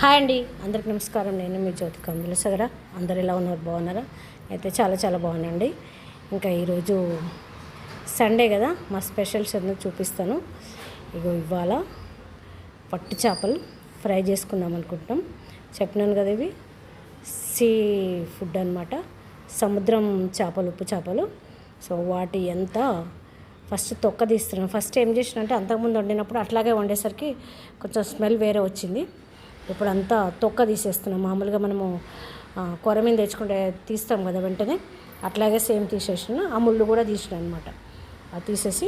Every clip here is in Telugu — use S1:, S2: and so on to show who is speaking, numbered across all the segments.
S1: హాయ్ అండి, అందరికి నమస్కారం. నేను మీ జ్యోతి కందుల సగర. అందరు ఎలా ఉన్నారు? బాగున్నారా? అయితే చాలా చాలా బాగున్నాండి. ఇంకా ఈరోజు సండే కదా, మా స్పెషల్స్ అన్నీ చూపిస్తాను. ఇవాళ పట్టు చేపలు ఫ్రై చేసుకుందాం అనుకుంటున్నాం. చెప్పినాను కదా, ఇవి సీ ఫుడ్ అనమాట, సముద్రం చేపలు, ఉప్పు చేపలు. సో వాటి ఎంత ఫస్ట్ తొక్క తీస్తున్నాను. ఫస్ట్ ఏం చేసిన అంటే, అంతకుముందు వండినప్పుడు అట్లాగే వండేసరికి కొంచెం స్మెల్ వేరే వచ్చింది. ఇప్పుడు అంతా తొక్క తీసేస్తున్నాం. మామూలుగా మనము కూర మీద తెచ్చుకుంటే తీస్తాం కదా వెంటనే, అట్లాగే సేమ్ తీసేసిన. ఆ ముళ్ళు కూడా తీసిన అనమాట. అది తీసేసి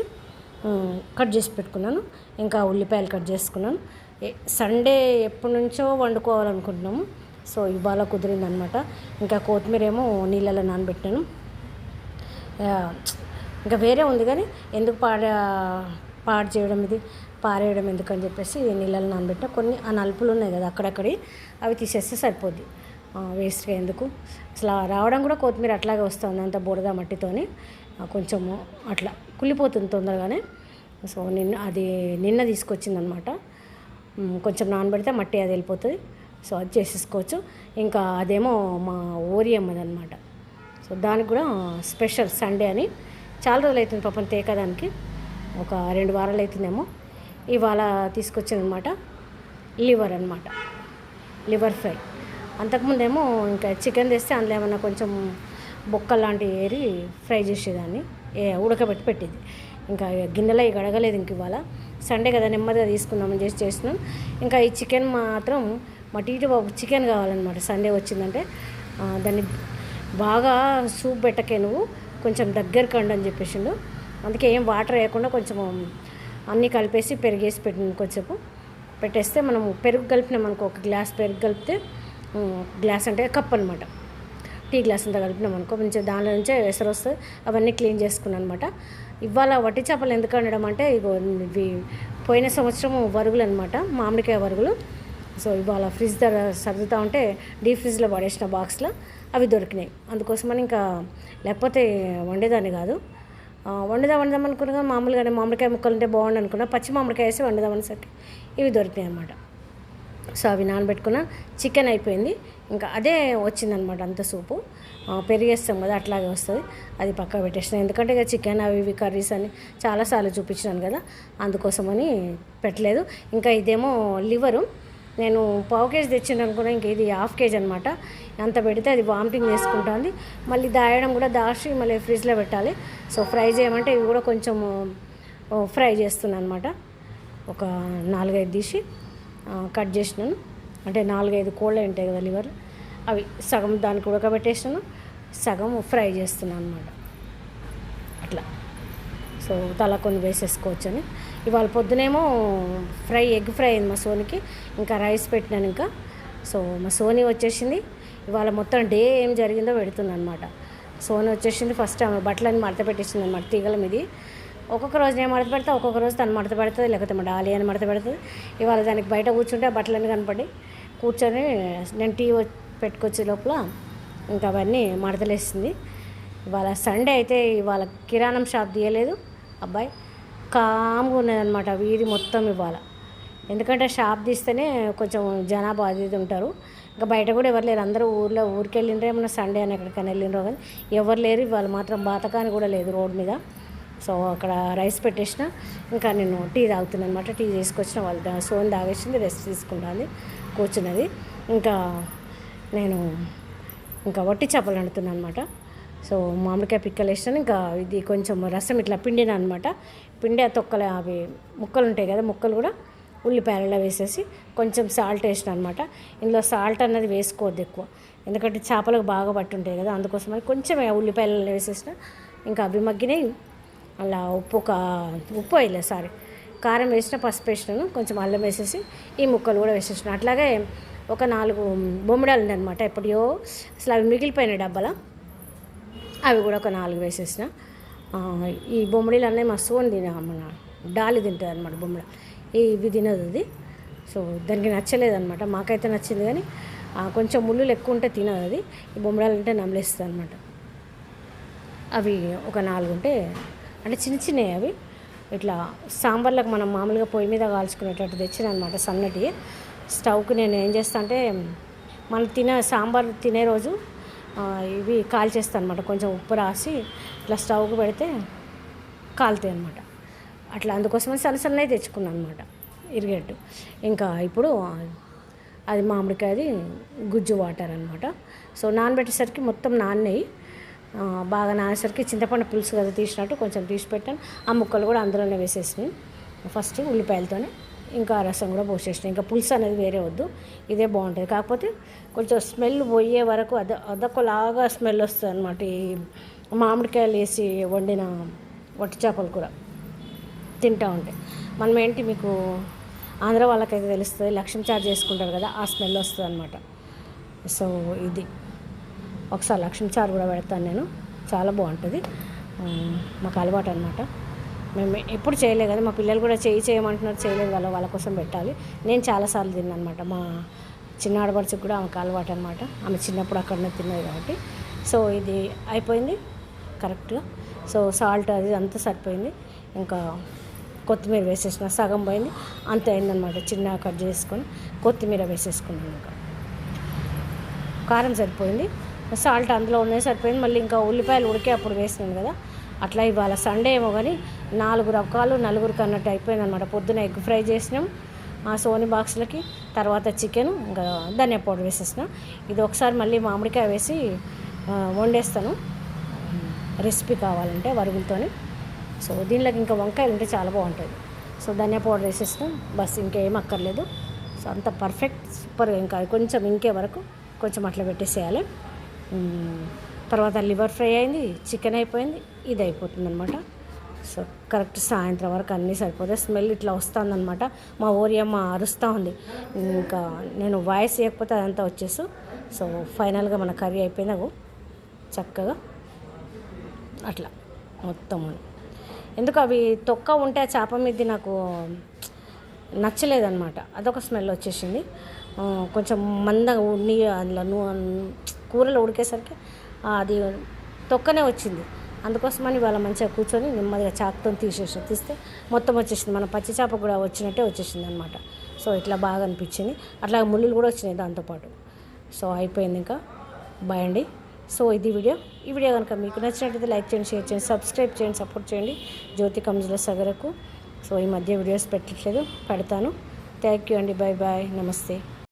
S1: కట్ చేసి పెట్టుకున్నాను. ఇంకా ఉల్లిపాయలు కట్ చేసుకున్నాను. సండే ఎప్పటి నుంచో వండుకోవాలనుకుంటున్నాము. సో ఇవాళ కుదిరిందనమాట. ఇంకా కొత్తిమీర ఏమో నీళ్ళలో నానబెట్టాను. ఇంకా వేరే ఉంది కానీ ఎందుకు పాడు చేయడం, ఇది పారేయడం ఎందుకని చెప్పేసి నీళ్ళలో నానబెట్టిన. కొన్ని ఆ నలుపులు ఉన్నాయి కదా అక్కడక్కడి, అవి తీసేస్తే సరిపోద్ది. వేస్ట్గా ఎందుకు, అసలు రావడం కూడా కొత్తిమీర అట్లాగే వస్తుంది, అంత బురద మట్టితోని కొంచెము అట్లా కుళ్ళిపోతుంది తొందరగానే. సో నిన్న తీసుకొచ్చిందనమాట. కొంచెం నానబెడితే మట్టి అది వెళ్ళిపోతుంది. సో అది చేసేసుకోవచ్చు. ఇంకా అదేమో మా ఓరియమ్మది అనమాట. సో దానికి కూడా స్పెషల్ సండే అని. చాలా రోజులు అవుతుంది పాపం తేకదానికి, ఒక 2 వారాలు అవుతుందేమో. ఇవాళ తీసుకొచ్చిందనమాట. లివర్ అనమాట, లివర్ ఫ్రై. అంతకుముందేమో ఇంకా చికెన్ తెస్తే అందులో ఏమన్నా కొంచెం బొక్కలు లాంటివి ఏరి ఫ్రై చేసేదాన్ని, ఉడకబెట్టి పెట్టేది. ఇంకా గిన్నెలో గడగలేదు. ఇంక ఇవాళ సండే కదా, నెమ్మదిగా తీసుకుందామని చేస్తున్నాను. ఇంకా ఈ చికెన్ మాత్రం మా టీటీ బాబు చికెన్ కావాలన్నమాట. సండే వచ్చిందంటే దాన్ని బాగా సూప్ పెట్టకే నువ్వు, కొంచెం దగ్గరకు అండి అని చెప్పేసిండు. అందుకే ఏం వాటర్ వేయకుండా కొంచెం అన్నీ కలిపేసి పెరిగేసి పెట్టిన కొంచెంసేపు పెట్టేస్తే, మనం పెరుగు కలిపినాం అనుకో, ఒక గ్లాస్ పెరుగు కలిపితే, గ్లాస్ అంటే కప్ అనమాట, టీ గ్లాస్ అంతా కలిపినాం అనుకో, మంచిగా దానిలో నుంచే ఎసరు వస్తుంది. అవన్నీ క్లీన్ చేసుకున్నాను అనమాట. ఇవాళ వట్టి చేపలు ఎందుకు అనడం అంటే, ఇవి పోయిన సంవత్సరం వరుగులు అనమాట, మామిడికాయ వరుగులు. సో ఇవాళ ఫ్రిడ్జ్ దగ్గర సర్దుతూ ఉంటే డీప్ ఫ్రిడ్జ్లో పడేసిన బాక్స్లో అవి దొరికినాయి. అందుకోసమని ఇంకా, లేకపోతే వండేదాన్ని కాదు. వండుదాం అనుకున్నా, మామూలుగానే మామిడికాయ ముక్కలు ఉంటే బాగుండు అనుకున్నా. పచ్చి మామిడికాయ వేసి వండుదామనేసరికి ఇవి దొరికినాయి అన్నమాట. సో అవి నానబెట్టుకున్న. చికెన్ అయిపోయింది. ఇంకా అదే వచ్చిందనమాట అంత సూపు. పెరిగేస్తాం కదా, అట్లాగే వస్తుంది. అది పక్కకు పెట్టేసిన. ఎందుకంటే ఇక చికెన్ అవి ఇవి కర్రీస్ అని చాలాసార్లు చూపించినాను కదా, అందుకోసమని పెట్టలేదు. ఇంకా ఇదేమో లివరు, నేను 1/2 కేజీ తెచ్చిండు అనుకున్నా. ఇంక ఇది 1/2 కేజీ అనమాట. అంత పెడితే అది వామిటింగ్ చేసుకుంటుంది. మళ్ళీ దాయడం కూడా దాచి మళ్ళీ ఫ్రిడ్జ్లో పెట్టాలి. సో ఫ్రై చేయమంటే ఇవి కూడా కొంచెం ఫ్రై చేస్తున్నాను అనమాట. ఒక 4-5 తీసి కట్ చేసినాను. అంటే 4-5 కోళ్ళు ఉంటాయి కదా లివర్, అవి సగం దానికి ఉడకబెట్టేసినాను, సగం ఫ్రై చేస్తున్నాను అనమాట. అట్లా సో తల కొన్ని వేసేసుకోవచ్చని. ఇవాళ పొద్దునేమో ఎగ్ ఫ్రై అయింది మా సోనికి. ఇంకా రైస్ పెట్టినాను ఇంకా. సో మా సోని వచ్చేసింది. ఇవాళ మొత్తం డే ఏం జరిగిందో పెడుతుంది అనమాట. సోని వచ్చేసింది. ఫస్ట్ ఆమె బట్టలన్నీ మడత పెట్టేసింది అనమాట తీగల మీది. ఒక్కొక్క రోజు నేను మడత పెడతా, ఒక్కొక్క రోజు తను మడత పెడుతుంది, లేకపోతే మా డాలి అని మడత పెడుతుంది. ఇవాళ దానికి బయట కూర్చుంటే బట్టలన్నీ కనపడి కూర్చొని నేను టీ పెట్టుకొచ్చే లోపల ఇంకా అవన్నీ మడతలేసింది. ఇవాళ సండే అయితే ఇవాళ కిరాణం షాప్ తీయలేదు అబ్బాయి, కామ్గా ఉన్నదనమాట వీధి మొత్తం ఇవాళ. ఎందుకంటే షాప్ తీస్తేనే కొంచెం జనాభా అది ఉంటారు. ఇంకా బయట కూడా ఎవరు లేరు, అందరూ ఊరికి వెళ్ళిండ్రో, ఏమన్నా సండే అని ఎక్కడికైనా వెళ్ళిండ్రో కానీ ఎవరు లేరు. ఇవాళ మాత్రం బాతకాని కూడా లేదు రోడ్ మీద. సో అక్కడ రైస్ పెట్టేసిన. ఇంకా నేను టీ తాగుతున్నాను అనమాట. టీ తీసుకొచ్చిన వాళ్ళు సోని తాగేసింది, రెస్ట్ తీసుకుంటుంది, కూర్చున్నది. ఇంకా నేను వట్టి చేపలు వండుతున్నాను అనమాట. సో మామిడికాయ పిక్కలు వేసినాను. ఇంకా ఇది కొంచెం రసం ఇట్లా పిండిన అనమాట. పిండి ఆ తొక్కలు అవి ముక్కలు ఉంటాయి కదా, ముక్కలు కూడా ఉల్లిపాయలలో వేసేసి కొంచెం సాల్ట్ వేసిన అనమాట. ఇందులో సాల్ట్ అన్నది వేసుకోవద్దు ఎక్కువ, ఎందుకంటే చేపలకు బాగా పట్టి ఉంటాయి కదా, అందుకోసమని కొంచెం ఉల్లిపాయలలో వేసేసిన. ఇంకా అవి మగ్గినాయి. అలా ఉప్పు వేయలేదు, కారం వేసిన, పసుపు వేసినాను, కొంచెం అల్లం వేసేసి ఈ ముక్కలు కూడా వేసేసిన. అట్లాగే ఒక 4 బొమ్మిడాలు ఉన్నాయన్నమాట. ఎప్పుడో అసలు అవి మిగిలిపోయిన డబ్బాల, అవి కూడా ఒక 4 వేసేసిన. ఈ బొమ్మడీలు అన్నీ మా సోని మన డాలి తింటుంది అనమాట. బొమ్మడ ఇవి తినదు అది. సో దానికి నచ్చలేదన్నమాట. మాకైతే నచ్చింది కానీ కొంచెం ముళ్ళులు ఎక్కువ ఉంటే తినదు అది. ఈ బొమ్మడాలు అంటే నమ్మలేస్తుంది అనమాట. అవి ఒక 4 ఉంటే, అంటే చిన్నవి అవి ఇట్లా సాంబార్లకు మనం మామూలుగా పొయ్యి మీద కాల్చుకునేటట్టు తెచ్చిన అనమాట, సన్నటి. స్టవ్కి నేను ఏం చేస్తా అంటే మనం సాంబార్ తినే రోజు ఇవి కాల్చేస్తాను అనమాట. కొంచెం ఉప్పు రాసి ఇట్లా స్టవ్కి పెడితే కాలుతాయి అనమాట. అట్లా అందుకోసమని సన్నసన్నవి తెచ్చుకున్నాను అనమాట ఇరిగేట్టు. ఇంకా ఇప్పుడు అది మామిడికాయది గుజ్జు వాటర్ అనమాట. సో నానబెట్టేసరికి మొత్తం నాన్నయి బాగా నానేసరికి చింతపండు పులుసు కదా తీసినట్టు కొంచెం తీసి పెట్టాను. ఆ ముక్కలు కూడా అందులోనే వేసేసినాయి ఫస్ట్ ఉల్లిపాయలతోనే. ఇంకా రసం కూడా పోసేసినాయి. ఇంకా పులుసు అనేది వేరే వద్దు, ఇదే బాగుంటుంది. కాకపోతే కొంచెం స్మెల్ పోయే వరకు అదొకలాగా స్మెల్ వస్తుంది అనమాట. ఈ మామిడికాయలు వేసి వండిన వట్టి చేపలు కూడా తింటూ ఉంటాయి. మనం ఏంటి మీకు ఆంధ్ర వాళ్ళకైతే తెలుస్తుంది, లక్ష్మీ చారు చేసుకుంటారు కదా, ఆ స్మెల్ వస్తుంది అనమాట. సో ఇది ఒకసారి లక్ష్మీ చారు కూడా పెడతాను నేను, చాలా బాగుంటుంది. మాకు అలవాటు అనమాట. మేము ఎప్పుడు చేయలేదు కదా, మా పిల్లలు కూడా చేయమంటున్నారు, చేయలేదు వాళ్ళ కోసం పెట్టాలి. నేను చాలాసార్లు తిన్నాను అనమాట. మా చిన్న ఆడపడుచుకు కూడా ఆమెకు అలవాటు అనమాట. ఆమె చిన్నప్పుడు అక్కడనే తిన్నది కాబట్టి. సో ఇది అయిపోయింది కరెక్ట్గా. సో సాల్ట్ అది అంతా సరిపోయింది. ఇంకా కొత్తిమీర వేసేసిన, సగం పోయింది, అంత అయిందనమాట. చిన్నగా కట్ చేసుకొని కొత్తిమీర వేసేసుకున్నాను. ఇంకా కారం సరిపోయింది, సాల్ట్ అందులో ఉన్నాయి సరిపోయింది. మళ్ళీ ఇంకా ఉల్లిపాయలు ఉడికే అప్పుడు వేసినాను కదా. అట్లా ఇవాళ సండే ఏమో కానీ 4 రకాలు నలుగురికి అన్నట్టు అయిపోయింది అనమాట. పొద్దున ఎగ్ ఫ్రై చేసినాం ఆ సోని బాక్స్లకి, తర్వాత చికెన్, ఇంకా ధనియా పౌడర్ వేసేసిన. ఇది ఒకసారి మళ్ళీ మామిడికాయ వేసి వండేస్తాను రెసిపీ కావాలంటే వరుగులతోని. సో దీనిలోకి ఇంకా వంకాయలు ఉంటే చాలా బాగుంటుంది. సో ధనియా పౌడర్ వేసేస్తాం, బస్ ఇంకేం అక్కర్లేదు. సో అంత పర్ఫెక్ట్ సూపర్గా. ఇంకా కొంచెం ఇంకే వరకు కొంచెం అట్లా పెట్టేసేయాలి. తర్వాత లివర్ ఫ్రై అయింది, చికెన్ అయిపోయింది, ఇది అయిపోతుంది అనమాట. సో కరెక్ట్ సాయంత్రం వరకు అన్నీ సరిపోతాయి. స్మెల్ ఇట్లా వస్తుందన్నమాట. మా ఓరియమ్మ అరుస్తూ ఉంది. ఇంకా నేను వాయిస్ ఇవ్వకపోతే అదంతా వచ్చేసు. సో ఫైనల్గా మన కర్రీ అయిపోయింది చక్కగా అట్లా మొత్తం. ఎందుకు అవి తొక్క ఉంటే ఆ చేప మీది నాకు నచ్చలేదన్నమాట. అదొక స్మెల్ వచ్చేసింది. కొంచెం మందగా ఉన్ని అందులో కూరలో ఉడికేసరికి అది తొక్కనే వచ్చింది. అందుకోసమని వాళ్ళ మంచిగా కూర్చొని నెమ్మదిగా చాకుతో తీస్తే మొత్తం వచ్చేసింది. మన పచ్చి చేప కూడా వచ్చినట్టే వచ్చేసింది అనమాట. సో ఇట్లా బాగా అనిపించింది. అట్లా ముళ్ళులు కూడా వచ్చినాయి దాంతోపాటు. సో అయిపోయింది. ఇంకా బాయ్ అండి. సో ఇది ఈ వీడియో కనుక మీకు నచ్చినట్లయితే లైక్ చేయండి, షేర్ చేయండి, సబ్స్క్రైబ్ చేయండి, సపోర్ట్ చేయండి జ్యోతి కమ్జుల సగరకు. సో ఈ మధ్య వీడియోస్ పెట్టట్లేదు, పెడతాను. థ్యాంక్ యూ అండి. బాయ్ బాయ్, నమస్తే.